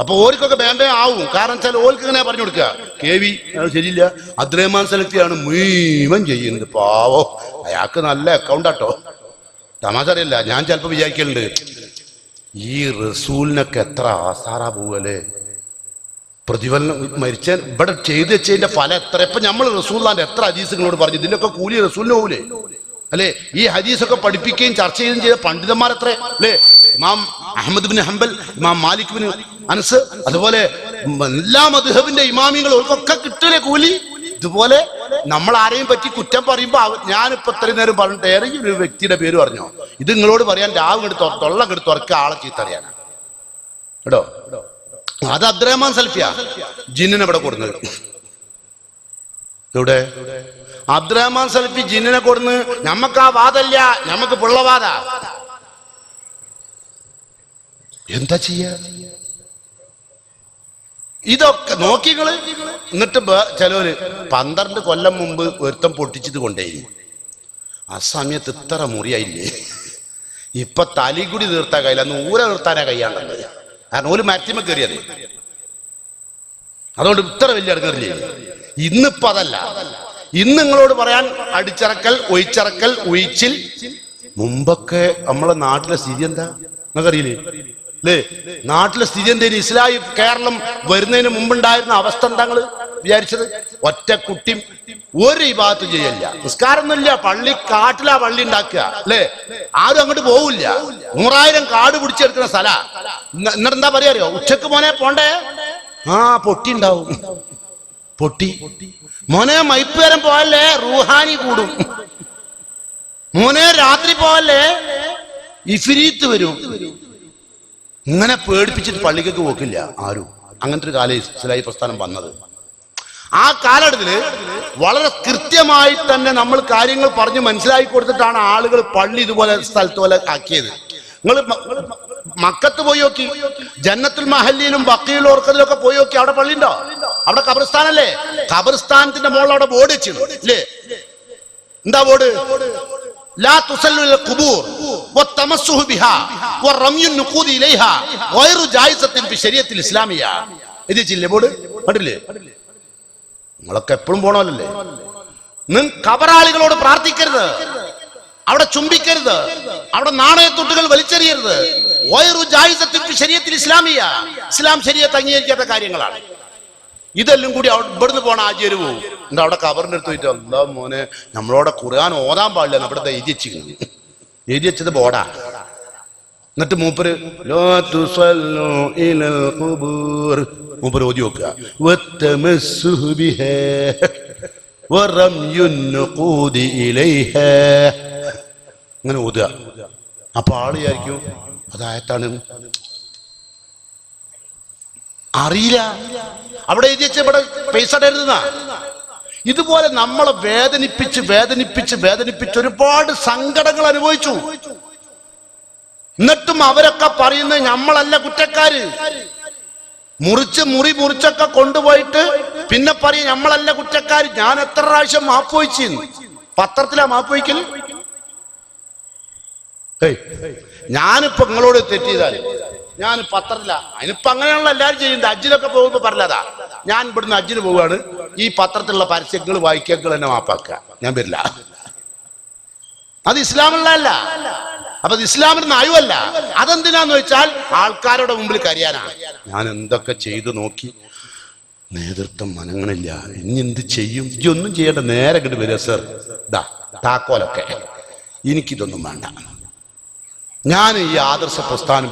അപ്പൊ ഓർക്കൊക്കെ വേണ്ടേ ആവും. കാരണം വെച്ചാൽ ഓർക്ക് ഇങ്ങനെ പറഞ്ഞു കൊടുക്കുക, KV ശരിയില്ല, അബ്ദുറഹ്മാൻ സലഫിയാണ് മുഴുവൻ ചെയ്യുന്നത്. പാവോ, അയാൾക്ക് നല്ല അക്കൗണ്ടാട്ടോ. തമാശ അറിയില്ല. ഞാൻ ചിലപ്പോ വിചാരിക്കലുണ്ട്, ഈ റസൂലിനൊക്കെ എത്ര ആസാറാ പോവല്ലേ പ്രതിഫലം. മരിച്ച ഇവിടെ ചെയ്ത് വെച്ചതിന്റെ ഫലം എത്ര. ഇപ്പൊ നമ്മൾ റസൂലിന്റെ എത്ര ഹദീസുകളോട് പറഞ്ഞു, ഇതിന്റെയൊക്കെ കൂലി റസൂലിന് പോകൂലേ? അല്ലെ? ഈ ഹദീസൊക്കെ പഠിപ്പിക്കുകയും ചർച്ച ചെയ്യുകയും ചെയ്ത പണ്ഡിതന്മാർ എത്ര അല്ലെ? ഇമാം അഹമ്മദ് ബിൻ ഹംബൽ, ഇമാം മാലിക് ബിൻ അനസ്, അതുപോലെ എല്ലാ മദ്ഹബിന്റെ ഇമാമികൾ, അവർക്കൊക്കെ കിട്ടൂലേ കൂലി? ഇതുപോലെ നമ്മൾ ആരെയും പറ്റി കുറ്റം പറയുമ്പോ, ഞാനിപ്പോ ഇത്രയും നേരം പറഞ്ഞിട്ട് ഏതെങ്കിലും ഒരു വ്യക്തിയുടെ പേര് പറഞ്ഞോ, ഇത് നിങ്ങളോട് പറയാൻ രാവിലെ തൊള്ള കെടുത്ത് ഉറക്ക ആളെ ചീത്തറിയാനാണ് കേട്ടോ. അത് അബ്ദുറഹ്മാൻ സൽഫിയ ജിന്നിനെ ഇവിടെ കൊടുന്നത്. ഇവിടെ അബ്ദുറഹ്മാൻ സൽഫി ജിന്നിനെ കൊടുന്ന്. ഞമ്മക്ക് ആ വാദല്ല, ഞമ്മക്ക് പിള്ളവാദ. എന്താ ചെയ്യാ? ഇതൊക്കെ നോക്കികള്. എന്നിട്ട് ചിലവര് 12 കൊല്ലം മുമ്പ് ഒരുത്തം പൊട്ടിച്ചത് കൊണ്ടേ ആ സമയത്ത് ഇത്ര മുറിയായില്ലേ? ഇപ്പൊ തലികുടി തീർത്താ കയ്യില്ല, അന്ന് ഊര തീർത്താനാ കയ്യാണ്ടത്. കാരണം ഒരു മരത്തിമ കയറിയത്. അതുകൊണ്ട് ഇത്ര വലിയ അടുക്കറില്ലേ. ഇന്നിപ്പോ അതല്ല. ഇന്ന് നിങ്ങളോട് പറയാൻ അടിച്ചിറക്കൽ, ഒഴിച്ചിറക്കൽ, ഒഴിച്ചിൽ. മുമ്പൊക്കെ നമ്മളെ നാട്ടിലെ സ്ഥിതി എന്താ നിങ്ങൾക്കറിയില്ലേ? അല്ലേ? നാട്ടിലെ സ്ഥിതി എന്തേലും ഇസ്ലാഹി കേരളം വരുന്നതിന് മുമ്പുണ്ടായിരുന്ന അവസ്ഥ എന്താ നിങ്ങൾ വിചാരിച്ചത്? ഒറ്റ കുട്ടി ഒരു ഇബാദത്ത് ചെയ്യില്ല, നിസ്കാരമൊന്നുമില്ല, പള്ളി കാട്ടിലാ പള്ളി ഉണ്ടാക്കുക, അല്ലേ? ആരും അങ്ങോട്ട് പോവില്ല. 100,000 കാട് പിടിച്ചെടുക്കുന്ന സ്ഥല. എന്നിട്ട് എന്താ പറയാറിയോ? ഉച്ചക്ക് മോനെ പോണ്ടേ, പൊട്ടി ഉണ്ടാവും. പൊട്ടി മോനെ മൈപ്പേരം പോവല്ലേ, റൂഹാനി കൂടും. മോനെ രാത്രി പോവല്ലേ, ഇഫിരീത്ത് വരും. ഇങ്ങനെ പേടിപ്പിച്ചിട്ട് പള്ളിക്കൊക്കെ പോക്കില്ല ആരും. അങ്ങനത്തെ ഒരു കാലം ഇസ്ലാഹി പ്രസ്ഥാനം വന്നത്. ആ കാലഘട്ടത്തില് വളരെ കൃത്യമായി തന്നെ നമ്മൾ കാര്യങ്ങൾ പറഞ്ഞ് മനസ്സിലാക്കി കൊടുത്തിട്ടാണ് ആളുകൾ പള്ളി ഇതുപോലെ സ്ഥലത്ത് പോലെ ആക്കിയത്. നിങ്ങൾ മക്കത്ത് പോയി നോക്കി, ജന്നത്തുൽ മഹല്ലിയിലും ബഖീലും ഓർക്കതിലൊക്കെ പോയി നോക്കി, അവിടെ പള്ളി ഉണ്ടോ? അവിടെ ഖബർസ്ഥാനല്ലേ? ഖബർസ്ഥാനത്തിന്റെ മുകളിൽ അവിടെ ബോർഡ് വെച്ചിരുന്നു, ഇല്ലേ? എന്താ ബോർഡ്? لا تصلوا الى القبور والتمسح بها والرمي النقود اليها غير جائزة في الشريعة الإسلامية. ഇത് ചില്ലേ ബോർഡ് കണ്ടില്ലേ? നിങ്ങളൊക്കെ എപ്പോഴും പോണല്ലേ? ഖബറാളികളോട് പ്രാർത്ഥിക്കരുത്, അവിടെ ചുംബിക്കരുത്, അവിടെ നാണയത്തുട്ടുകൾ വലിച്ചെറിയരുത്. ഗൈറു ജായിസത്തിൻ ഫി ശരീഅത്തിൽ ഇസ്ലാമിയ, ഇസ്ലാം ശരീഅത്ത് അംഗീകരിക്കാത്ത കാര്യങ്ങളാണ്. ഇതെല്ലാം കൂടി ഇവിടുന്ന് പോണ ആചാര്യ പോവും. എന്താ അവിടെ കബറിന്റെ അടുത്ത് പോയിട്ട്, അല്ലാ മോനെ നമ്മളോടെ ഖുർആൻ ഓതാൻ പാടില്ല, നമ്മുടെ എഴുതി വെച്ചിരിക്കുന്നു. എഴുതി വെച്ചത് ബോർഡാ. എന്നിട്ട് മൂപ്പര് മൂപ്പര് ഓതി വെക്കുക, ഇങ്ങനെ ഓതുക. അപ്പൊ ആള് വിചാരിക്കും അതായത്താണ്, അറിയില്ല. അവിടെ എഴുതി വെച്ച ഇവിടെ പൈസ ഇടരുന്ന. ഇതുപോലെ നമ്മളെ വേദനിപ്പിച്ച് വേദനിപ്പിച്ച് വേദനിപ്പിച്ച് ഒരുപാട് സങ്കടങ്ങൾ അനുഭവിച്ചു. എന്നിട്ടും അവരൊക്കെ പറയുന്നത് നമ്മളല്ല കുറ്റക്കാര്. മുറിച്ചൊക്കെ കൊണ്ടുപോയിട്ട് പിന്നെ പറയും നമ്മളല്ല കുറ്റക്കാര്. ഞാൻ എത്ര പ്രാവശ്യം മാപ്പ് വഹിച്ചു. പത്രത്തിലാ മാപ്പ് വഹിക്കല്. ഞാനിപ്പോ നിങ്ങളോട് തെറ്റിയതാൽ ഞാൻ പത്രത്തില. അതിനിപ്പോ അങ്ങനെയാണല്ലോ എല്ലാവരും ചെയ്യുന്നത്. ഹജ്ജിലൊക്കെ പോകുമ്പോ പറഞ്ഞതാ, ഞാൻ ഇവിടുന്ന് ഹജ്ജിന് പോവുകയാണ്, ഈ പത്രത്തിലുള്ള പരസ്യങ്ങൾ വായിക്കങ്ങൾ എന്നെ മാപ്പാക്കുക, ഞാൻ വരില്ല. അത് ഇസ്ലാമുള്ളതല്ല. അപ്പൊ അത് ഇസ്ലാമിന് നയവല്ല. അതെന്തിനാന്ന് വെച്ചാൽ ആൾക്കാരുടെ മുമ്പിൽ കരയാനാണ്. ഞാൻ എന്തൊക്കെ ചെയ്തു നോക്കി, നേതൃത്വം മനങ്ങളില്ല, ഇനി എന്ത് ചെയ്യും? ഇതൊന്നും ചെയ്യേണ്ട, നേരെ ഇങ്ങോട്ട് വരിക സർ, ദാ താക്കോലൊക്കെ, എനിക്കിതൊന്നും വേണ്ട. ഞാൻ ഈ ആദർശ പ്രസ്ഥാനം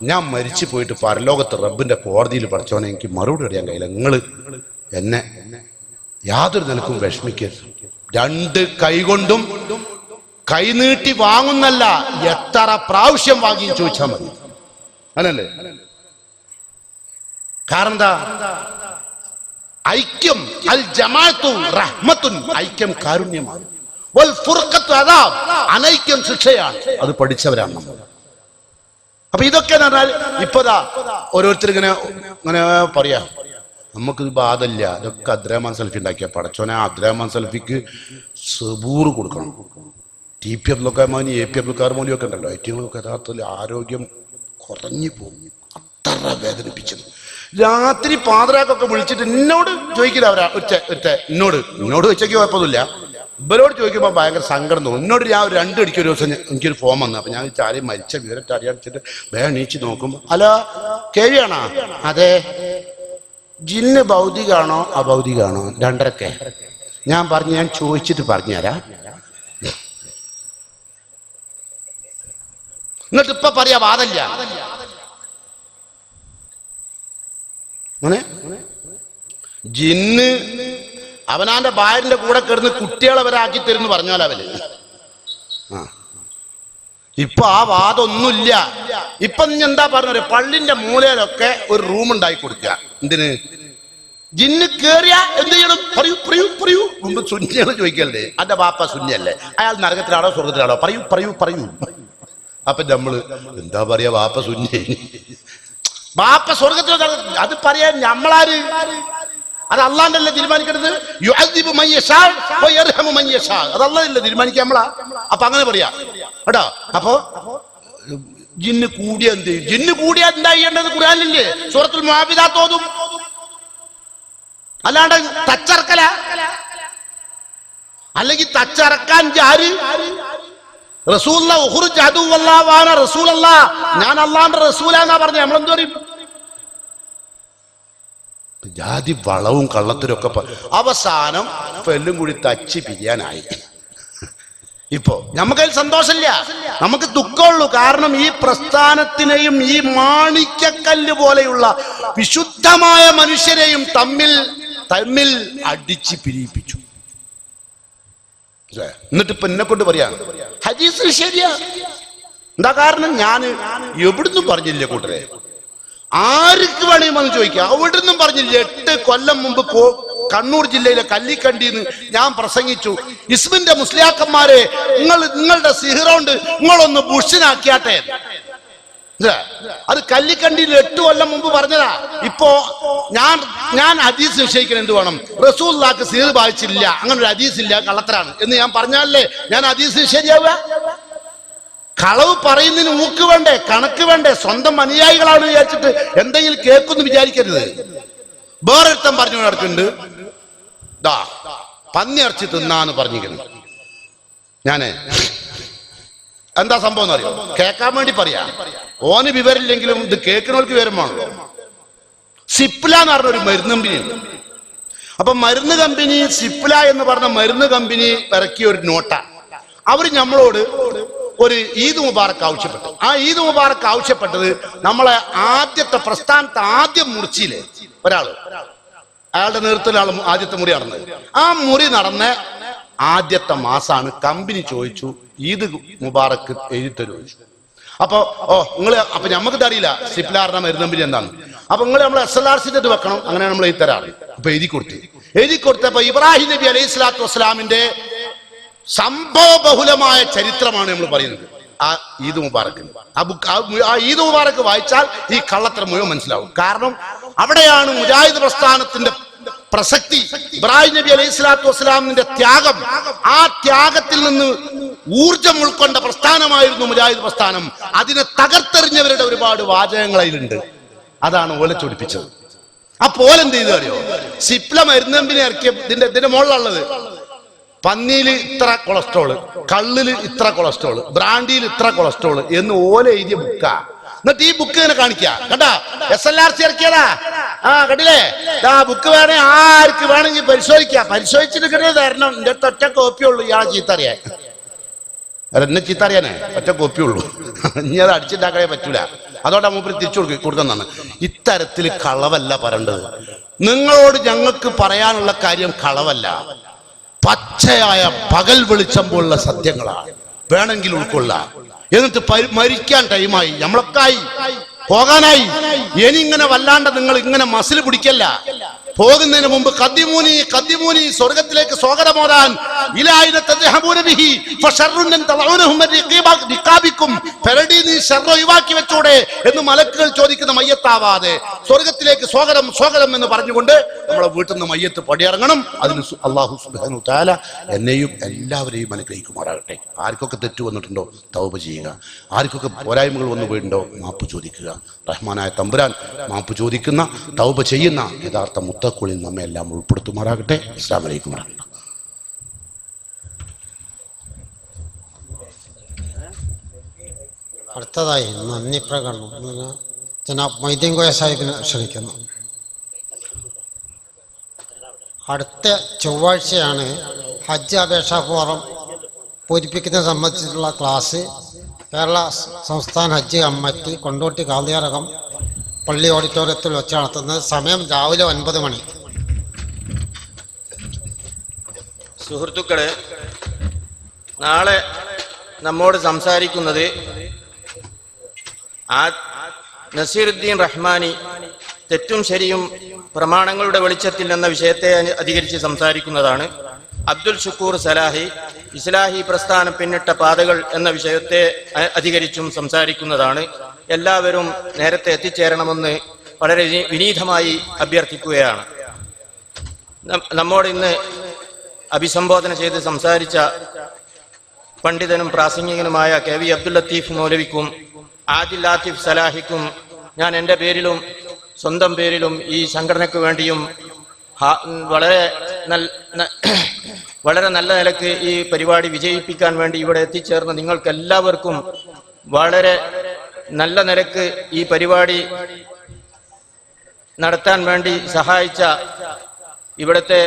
ഞാൻ മരിച്ചു പോയിട്ട് പരലോകത്ത് റബ്ബിന്റെ കോടതിയിൽ പഠിച്ചോനെ എനിക്ക് മറുപടി അറിയാൻ കഴിയില്ല. നിങ്ങൾ എന്നെ യാതൊരു നിലക്കും വിഷമിക്കരുത്. രണ്ട് കൈകൊണ്ടും കൈനീട്ടി വാങ്ങുന്നല്ല, എത്ര പ്രാവശ്യം വാങ്ങി ചോദിച്ചാൽ മതി. അങ്ങനല്ലേ? കാരണം എന്താ? ഐക്യം അൽ ജമാഅത്തു റഹ്മത്തുൻ, ഐക്യം കാരുണ്യമാണ്. വൽ ഫുർഖത്തു അദാബ്, അനൈക്യം ശിക്ഷയാണ്. അത് പഠിച്ചവരാണ് നമ്മൾ. അപ്പൊ ഇതൊക്കെ പറഞ്ഞാൽ ഇപ്പതാ ഓരോരുത്തർ ഇങ്ങനെ പറയാ, നമുക്കിത് ബാധല്ല, ഇതൊക്കെ അബ്ദുറഹ്മാൻ സൽഫി ഉണ്ടാക്കിയ പടച്ചോനെ. അബ്ദുറഹ്മാൻ സൽഫിക്ക് സബൂർ കൊടുക്കണം. T P Abdul Mani, A P Abdul Moli ഒക്കെ ഉണ്ടല്ലോ, ഏറ്റവും യഥാർത്ഥത്തിൽ ആരോഗ്യം കുറഞ്ഞു പോകും. അത്ര വേദനിപ്പിച്ചത്. രാത്രി പാതിരാക്കൊക്കെ വിളിച്ചിട്ട് എന്നോട് ചോദിക്കില്ല അവരാ എന്നോട് ഉച്ചയ്ക്ക് കുഴപ്പമൊന്നുമില്ല, ഇവരോട് ചോദിക്കുമ്പോൾ ഭയങ്കര സങ്കടം തോന്നും. എന്നോട് ഞാൻ ഒരു 2 അടിക്ക് ഒരു ദിവസം എനിക്കൊരു ഫോം വന്നു. അപ്പൊ ഞാൻ ആരെയും മരിച്ച വിവരത്തെ അറിയാടിച്ചിട്ട് വേഗം നീച്ച് നോക്കും. ഹലോ, കേവിയാണോ? അതെ. ജിന്ന് ഭൗതികാണോ അഭൗതികാണോ? 2:30. ഞാൻ പറഞ്ഞു, ഞാൻ ചോദിച്ചിട്ട് പറഞ്ഞുതരാം. എന്നിട്ട് ഇപ്പൊ പറയാ വാദല്ല. ജിന്ന് അവനാന്റെ ഭാര്യന്റെ കൂടെ കിടന്ന് കുട്ടികളെ വരെ ആക്കി തരുന്നു പറഞ്ഞാൽ അവര്. ഇപ്പൊ ആ വാദമൊന്നുമില്ല. ഇപ്പൊ നീ എന്താ പറഞ്ഞ, പള്ളിന്റെ മൂലയിലൊക്കെ ഒരു റൂം ഉണ്ടാക്കി കൊടുക്കുക. എന്തിന്? ജിന്ന് കേറിയ എന്ത് ചെയ്യണം? പറയൂ പറയൂ പറയൂ. മുമ്പ് സുന്നിയാണ് ചോദിക്കല്ലേ, അന്റെ ബാപ്പ സുന്നിയല്ലേ, അയാൾ നരകത്തിലാണോ സ്വർഗത്തിലാണോ? പറയൂ പറയൂ പറയൂ. അപ്പൊ നമ്മള് എന്താ പറയാ, ബാപ്പ സുന്നി, ബാപ്പ സ്വർഗത്തിലോ? അത് പറയാൻ നമ്മളാര്? അത് അള്ളാന്റെ അല്ലേ തീരുമാനിക്കരുത്. അത് അള്ളാഹല്ലേ തീരുമാനിക്കുക, നമ്മളാ. അപ്പൊ അങ്ങനെ പറയാ കേട്ടോ. അപ്പൊ ജിന്ന് കൂടിയ എന്ത് ചെയ്യും? ജിന്ന് കൂടിയ എന്താ ചെയ്യേണ്ടത്? ഖുർആനില്ലേ, സൂറത്തുൽ മുആവിദാത്ത് ഓതും. അല്ലാണ്ട് തച്ചറക്കല. അല്ലെങ്കിൽ തച്ചറക്കാൻ ആര്? റസൂലുള്ള ഉഖ്റുജ് അദുവല്ലാഹ് വഅന റസൂലല്ലാഹ്, ഞാൻ അള്ളാന്റെ റസൂലാന്നാ പറഞ്ഞത്. നമ്മളെന്ത് പറയും? ജാതി വളവും കള്ളത്തിനും ഒക്കെ അവസാനം എല്ലും കൂടി തച്ച് പിരിയാനായി. ഇപ്പോ നമുക്കതിൽ സന്തോഷമില്ല, നമുക്ക് ദുഃഖമുള്ളൂ. കാരണം ഈ പ്രസ്ഥാനത്തിനെയും ഈ മാണിക്യക്കല്ല് പോലെയുള്ള വിശുദ്ധമായ മനുഷ്യരെയും തമ്മിൽ അടിച്ച് പിരിയിപ്പിച്ചു. എന്നിട്ട് ഇപ്പൊ എന്നെ കൊണ്ട് പറയാ ഹദീസ് ശരിയാ. എന്താ കാരണം? ഞാൻ എവിടുന്നും പറഞ്ഞില്ലേ കൂട്ടരെ, ആർക്ക് വേണമെങ്കിൽ വന്ന് ചോദിക്കാം, എവിടുന്നും പറഞ്ഞില്ല. 8 കൊല്ലം മുമ്പ് കണ്ണൂർ ജില്ലയിലെ കല്ലിക്കണ്ടിന്ന് ഞാൻ പ്രസംഗിച്ചു, ഇസ്മിന്റെ മുസ്ലിയാക്കന്മാരെ നിങ്ങളുടെ സിഹ്റോണ്ട് നിങ്ങളൊന്ന് ബുഷിനാക്കിയാട്ടെ. അത് കല്ലിക്കണ്ടിയിൽ 8 കൊല്ലം മുമ്പ് പറഞ്ഞതാ. ഇപ്പോ ഞാൻ ഹദീസ് നിശ്ചയിക്കാൻ എന്ത് വേണം? റസൂലുള്ളാഹിക്ക് സിഹ്ർ ബാധിച്ചില്ല, അങ്ങനെ ഒരു ഹദീസ് ഇല്ല, കള്ളത്തരാണ് എന്ന് ഞാൻ പറഞ്ഞാലേ ഞാൻ ഹദീസ് ശരിയാവുക? കളവ് പറയുന്നതിന് ഊക്ക് വേണ്ടേ, കണക്ക് വേണ്ടേ? സ്വന്തം അനുയായികളാണ് വിചാരിച്ചിട്ട് എന്തെങ്കിലും കേൾക്കുന്നു വിചാരിക്കരുത്. വേറൊരുത്തം പറഞ്ഞു നടക്കുന്നുണ്ട്, പന്നി ഇറച്ചി തിന്നാന്ന് പറഞ്ഞിരിക്കുന്നു. ഞാന് എന്താ സംഭവം എന്ന് അറിയോ? കേൾക്കാൻ വേണ്ടി പറയാ, ഓന് വിവരമില്ലെങ്കിലും ഇത് കേൾക്കുന്നവർക്ക് വിവരമാണല്ലോ. സിപ്ല എന്ന് പറഞ്ഞ ഒരു മരുന്ന് കമ്പനി ഉണ്ട്. അപ്പൊ മരുന്ന് കമ്പനി, സിപ്ല എന്ന് പറഞ്ഞ മരുന്ന് കമ്പനി ഇറക്കിയ ഒരു നോട്ട. അവര് നമ്മളോട് ഒരു ഈദ് മുബാറക്ക് ആവശ്യപ്പെട്ടു. ആ ഈദ് മുബാറക്ക് ആവശ്യപ്പെട്ടത് നമ്മളെ ആദ്യത്തെ പ്രസ്ഥാനത്ത് ആദ്യം മുറിച്ചില്ലേ ഒരാള്, അയാളുടെ നേതൃത്വത്തിലാണ് ആദ്യത്തെ മുറി നടന്നത്. ആ മുറി നടന്ന ആദ്യത്തെ മാസാണ് കമ്പനി ചോദിച്ചു ഈദ് മുബാറക്ക് എഴുതി തരുമോ. അപ്പൊ അപ്പൊ ഞമ്മക്ക് അറിയില്ല സിപ്ലാറിന്റെ മരുന്ന് കമ്പനി എന്താണ്. അപ്പൊ നിങ്ങൾ നമ്മൾ SLRC ഇത് വെക്കണം, അങ്ങനെ നമ്മൾ എഴുതി തരാറ്. അപ്പൊ എഴുതി കൊടുത്തപ്പോ ഇബ്രാഹിം നബി അലൈഹി സ്വലാത്തു വസ്സലാമിന്റെ സംഭവ ബഹുലമായ ചരിത്രമാണ് നമ്മൾ പറയുന്നത്. ആ ഈദ് മുബാറക്ക്, ആ ഈദ് മുബാറക്ക് വായിച്ചാൽ ഈ കള്ളത്തരം മുഴുവൻ മനസ്സിലാവും. കാരണം അവിടെയാണ് മുജാഹിദ് പ്രസ്ഥാനത്തിന്റെ പ്രസക്തി. ഇബ്രാഹിം നബി അലൈഹി സ്വലാത്തു വസ്സലാമിന്റെ ത്യാഗം, ആ ത്യാഗത്തിൽ നിന്ന് ഊർജം ഉൾക്കൊണ്ട പ്രസ്ഥാനമായിരുന്നു മുജാഹിദ് പ്രസ്ഥാനം. അതിനെ തകർത്തെറിഞ്ഞവരുടെ ഒരുപാട് വാചകങ്ങൾ അതിലുണ്ട്. അതാണ് ഓലെ ചൊടിപ്പിച്ചത്. ആ പോലെന്ത് ചെയ്തു അറിയോ? സിപ്ല മരുന്ന് കമ്പനി ഇറക്കിയ ഇതിന്റെ മുകളിലുള്ളത് പന്നിയില് ഇത്ര കൊളസ്ട്രോള്, കള്ളില് ഇത്ര കൊളസ്ട്രോള്, ബ്രാൻഡിയിൽ ഇത്ര കൊളസ്ട്രോള് എന്ന് ഓല എഴുതിയ ബുക്കാ. എന്നിട്ട് ഈ ബുക്ക് ഇങ്ങനെ കാണിക്കാ, കണ്ടാ SLRC ഇറക്കിയതാ. കണ്ടില്ലേ? ആ ബുക്ക് വേണേ ആർക്ക് വേണമെങ്കിൽ പരിശോധിച്ചിട്ട് കിട്ടുന്നത് തരണം. എന്റെ ഒറ്റ കോപ്പിയുള്ളൂ ഇയാളെ ചീത്തറിയാൻ. എന്നെ ചീത്തറിയാനേ ഒറ്റ കോപ്പിയുള്ളൂ. ഇനി അത് അടിച്ചുണ്ടാക്കാനേ പറ്റൂല. അതോടെ മൂപ്പര് തിരിച്ചു കൊടുക്കുന്നതാണ്. ഇത്തരത്തിൽ കളവല്ല പറയേണ്ടത്. നിങ്ങളോട് ഞങ്ങൾക്ക് പറയാനുള്ള കാര്യം കളവല്ല, പച്ചയായ പകൽ വെളിച്ചം പോലുള്ള സത്യങ്ങളാണ്. വേണമെങ്കിൽ ഉൾക്കൊള്ള. എന്നിട്ട് മരിക്കാൻ ടൈമായി, നമ്മളൊക്കെ ആയി, പോകാനായി. ഇനി ഇങ്ങനെ വല്ലാണ്ട് നിങ്ങൾ ഇങ്ങനെ മസിൽ പിടിക്കല്ല. പോകുന്നതിന് മുമ്പ് കദ്ദിമൂനി സ്വർഗത്തിലേക്ക് സ്വാഗതമോദാൻ ഒഴിവാക്കി വെച്ചൂടെ എന്ന് മലക്കുകൾ ചോദിക്കുന്ന മയ്യത്താവാതെ സ്വർഗത്തിലേക്ക് സ്വാഗതം സ്വാഗതം എന്ന് പറഞ്ഞുകൊണ്ട് നമ്മളെ വീട്ടിൽ നിന്ന് മയ്യത്ത് പടിയിറങ്ങണം. അതിന് അല്ലാഹു സുബ്ഹാനഹു തആല എന്നെയും എല്ലാവരെയും അനുഗ്രഹിക്കുമാറാകട്ടെ. ആർക്കൊക്കെ തെറ്റു വന്നിട്ടുണ്ടോ തൗബ ചെയ്യുക, ആർക്കൊക്കെ പോരായ്മകൾ വന്നു പോയിട്ടുണ്ടോ മാപ്പ് ചോദിക്കുക. റഹ്മാനായ തമ്പുരാൻ മാപ്പ് ചോദിക്കുന്ന തൗബ ചെയ്യുന്ന യഥാർത്ഥ മുത്തഖ്വകളിൽ നമ്മെ എല്ലാം ഉൾപ്പെടുത്തുമാറാകട്ടെ. അസ്സലാമു അലൈക്കും വറഹ്മത്തുള്ളാഹി. അടുത്തതായി നന്ദി പ്രകടനം ജനാബ് മൊയ്തീൻ കോയ സാഹിബിനെ ക്ഷണിക്കുന്നു. അടുത്ത ചൊവ്വാഴ്ചയാണ് ഹജ്ജ് അപേക്ഷാ ഫോറം പൂരിപ്പിക്കുന്നതിനെ സംബന്ധിച്ചിട്ടുള്ള ക്ലാസ് കേരള സംസ്ഥാന ഹജ്ജ് കമ്മിറ്റി കൊണ്ടോട്ടി കാളിയാറകം പള്ളി ഓഡിറ്റോറിയത്തിൽ വെച്ച് നടത്തുന്നത്. സമയം രാവിലെ 9 മണി. സുഹൃത്തുക്കളെ, നാളെ നമ്മോട് സംസാരിക്കുന്നത് നസീറുദ്ദീൻ റഹ്മാനി തെറ്റും ശരിയും പ്രമാണങ്ങളുടെ വെളിച്ചത്തിൽ എന്ന വിഷയത്തെ അധികരിച്ച് സംസാരിക്കുന്നതാണ്. അബ്ദുൽ ഷുക്കൂർ സലാഹി ഇസ്ലാഹി പ്രസ്ഥാനം പിന്നിട്ട പാതകൾ എന്ന വിഷയത്തെ അധികരിച്ചും സംസാരിക്കുന്നതാണ്. എല്ലാവരും നേരത്തെ എത്തിച്ചേരണമെന്ന് വളരെ വിനീതമായി അഭ്യർത്ഥിക്കുകയാണ്. നമ്മോട് ഇന്ന് അഭിസംബോധന ചെയ്ത് സംസാരിച്ച പണ്ഡിതനും പ്രാസംഗികനുമായ KV അബ്ദുൽ ലത്തീഫ് മൗലവിക്കും ആദിൽ ലാത്തിഫ് സലാഹിക്കും ഞാൻ എൻ്റെ പേരിലും സ്വന്തം പേരിലും ഈ സംഘടനയ്ക്ക് വേണ്ടിയും വളരെ നല്ല നിലക്ക് ഈ പരിപാടി വിജയിപ്പിക്കാൻ വേണ്ടി ഇവിടെ എത്തിച്ചേർന്ന നിങ്ങൾക്കെല്ലാവർക്കും വളരെ നല്ല നിലക്ക് ഈ പരിപാടി നടത്താൻ വേണ്ടി സഹായിച്ച ഇവിടുത്തെ